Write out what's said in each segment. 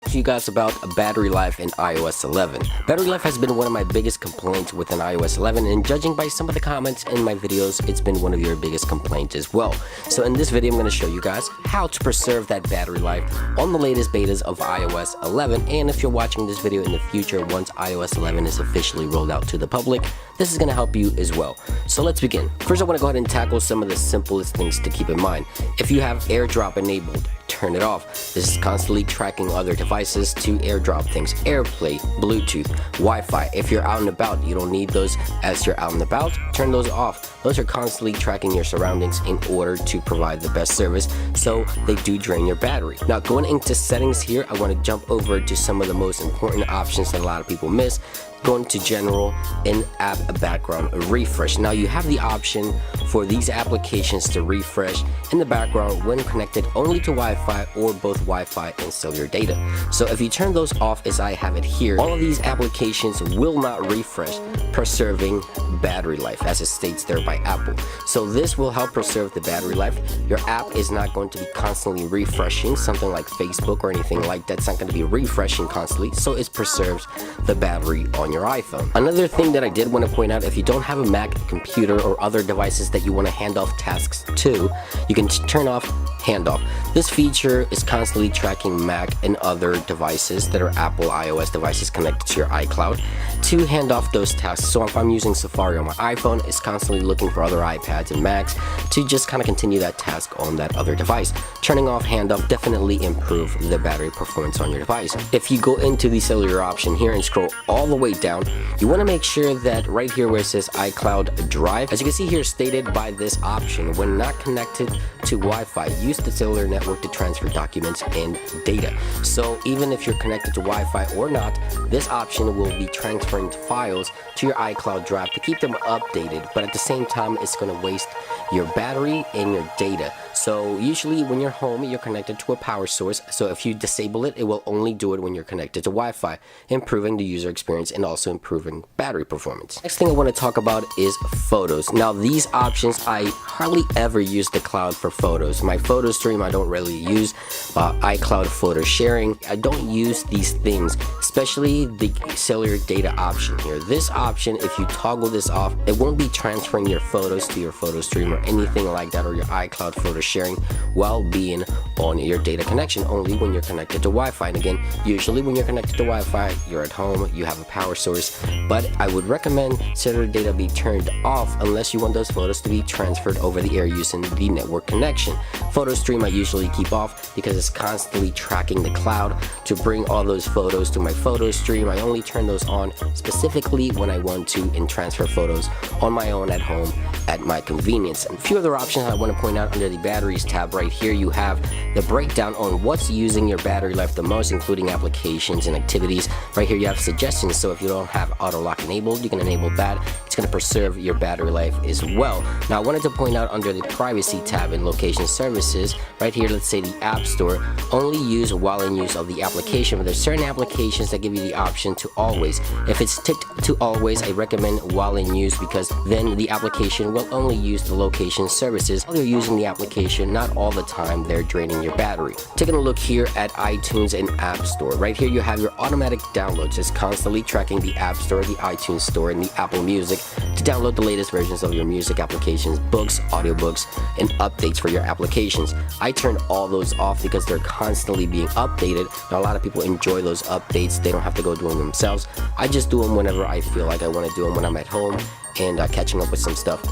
to you guys about battery life in iOS 11. Battery life has been one of my biggest complaints within iOS 11, and judging by some of the comments in my videos, it's been one of your biggest complaints as well. So in this video, I'm going to show you guys how to preserve that battery life on the latest betas of iOS 11, and if you're watching this video in the future once iOS 11 is officially rolled out to the public, this is going to help you as well. So let's begin. First, I want to go ahead and tackle some of the simplest things to keep in mind. If you have AirDrop enabled, turn it off. This is constantly tracking other devices to AirDrop things, AirPlay, Bluetooth, Wi-Fi. If you're out and about, you don't need those as you're out and about, turn those off. Those are constantly tracking your surroundings in order to provide the best service, so they do drain your battery. Now, going into settings here, I want to jump over to some of the most important options that a lot of people miss. Going to general, in-app background refresh. Now you have the option for these applications to refresh in the background when connected only to Wi-Fi or both Wi-Fi and cellular data. So if you turn those off as I have it here, all of these applications will not refresh, preserving battery life as it states there by Apple. So this will help preserve the battery life. Your app is not going to be constantly refreshing, something like Facebook or anything like that. It's not going to be refreshing constantly, so it preserves the battery on your iPhone. Another thing that I did want to point out, if you don't have a Mac computer or other devices that you want to hand off tasks to, you can turn off handoff. This feature is constantly tracking Mac and other devices that are Apple iOS devices connected to your iCloud to hand off those tasks. So if I'm using Safari on my iPhone, it's constantly looking for other iPads and Macs to just kind of continue that task on that other device. Turning off handoff definitely improve the battery performance on your device. If you go into the cellular option here and scroll all the way down, you want to make sure that right here where it says iCloud Drive, as you can see here stated by this option, when not connected to Wi-Fi, use the cellular network to transfer documents and data. So even if you're connected to Wi-Fi or not, this option will be transferring files to your iCloud Drive to keep them updated, but at the same time it's going to waste your battery and your data. So usually when you're home, you're connected to a power source, so if you disable it, it will only do it when you're connected to Wi-Fi, improving the user experience and also improving battery performance. Next thing I want to talk about is photos. Now these options, I hardly ever use the cloud for photos. My photo stream I don't really use, iCloud photo sharing, I don't use these things, especially the cellular data option here. This option, if you toggle this off, it won't be transferring your photos to your photo stream or anything like that, or your iCloud photo sharing while being on your data connection, only when you're connected to Wi-Fi. And again, usually when you're connected to Wi-Fi, you're at home, you have a power source, but I would recommend cellular data be turned off unless you want those photos to be transferred over the air using the network connection. Photo stream I usually keep off because it's constantly tracking the cloud to bring all those photos to my photo stream. I only turn those on specifically when I want to and transfer photos on my own at home at my convenience. And a few other options I want to point out under the batteries tab right here, you have the breakdown on what's using your battery life the most, including applications and activities. Right here you have suggestions, so if you don't have auto lock enabled, you can enable that. It's going to preserve your battery life as well. Now I wanted to point out under the privacy tab in location services, right here, let's say the App Store, only use while in use of the application, but there's certain applications that give you the option to always. If it's ticked to always, I recommend while in use, because then the application will only use the location services while you're using the application, not all the time they're draining your battery. Taking a look here at iTunes and App Store, right here you have your automatic downloads. It's constantly tracking the App Store, the iTunes Store, and the Apple Music to download the latest versions of your music applications, books, audiobooks, and updates for your applications. I turn all those off because they're constantly being updated. Now a lot of people enjoy those updates, they don't have to go do them themselves. I just do them whenever I feel like I want to do them, when I'm at home and catching up with some stuff,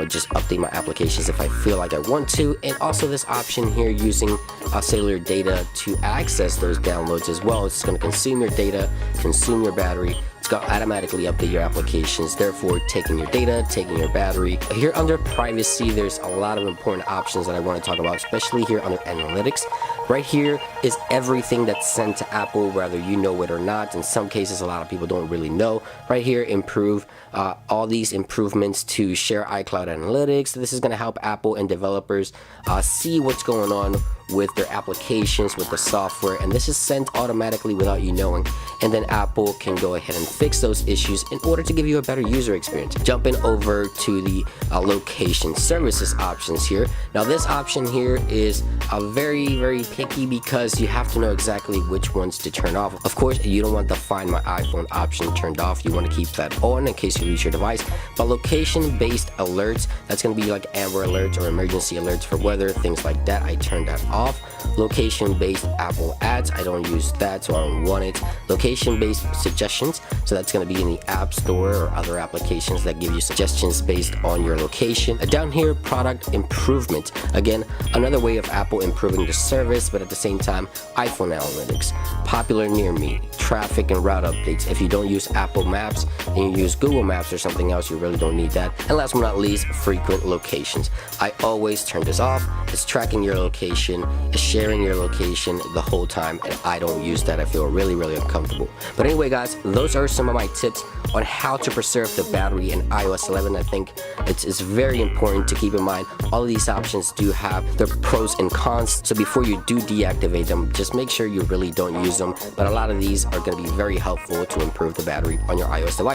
just update my applications if I feel like I want to. And also this option here using cellular data to access those downloads as well. It's going to consume your data, consume your battery. It's going to automatically update your applications, therefore taking your data, taking your battery. Here under privacy, there's a lot of important options that I want to talk about, especially here under analytics. Right here is everything that's sent to Apple, whether you know it or not. In some cases, a lot of people don't really know. Right here, improve all these improvements to share iCloud analytics. This is going to help Apple and developers see what's going on with their applications, with the software, and this is sent automatically without you knowing, and then Apple can go ahead and fix those issues in order to give you a better user experience. Jumping over to the location services options here. Now this option here is very picky because you have to know exactly which ones to turn off. Of course, you don't want the Find My iPhone option turned off. You want to keep that on in case you lose your device. But location-based alerts, that's going to be like Amber Alerts or emergency alerts for weather, things like that. I turned that off. Location-based Apple ads, I don't use that, so I don't want it. Location-based suggestions, so that's going to be in the App Store or other applications that give you suggestions based on your location. Down here, product improvement. Again, another way of Apple improving the service, but at the same time, iPhone analytics, popular near me, traffic and route updates. If you don't use Apple Maps and you use Google Maps or something else, you really don't need that. And last but not least, frequent locations. I always turn this off. It's tracking your location, it's sharing your location the whole time, and I don't use that. I feel really uncomfortable. But anyway, guys, those are some of my tips on how to preserve the battery in iOS 11. I think it's very important to keep in mind all of these options do have their pros and cons, so before you do deactivate them, just make sure you really don't use them. But a lot of these are going to be very helpful to improve the battery on your iOS device.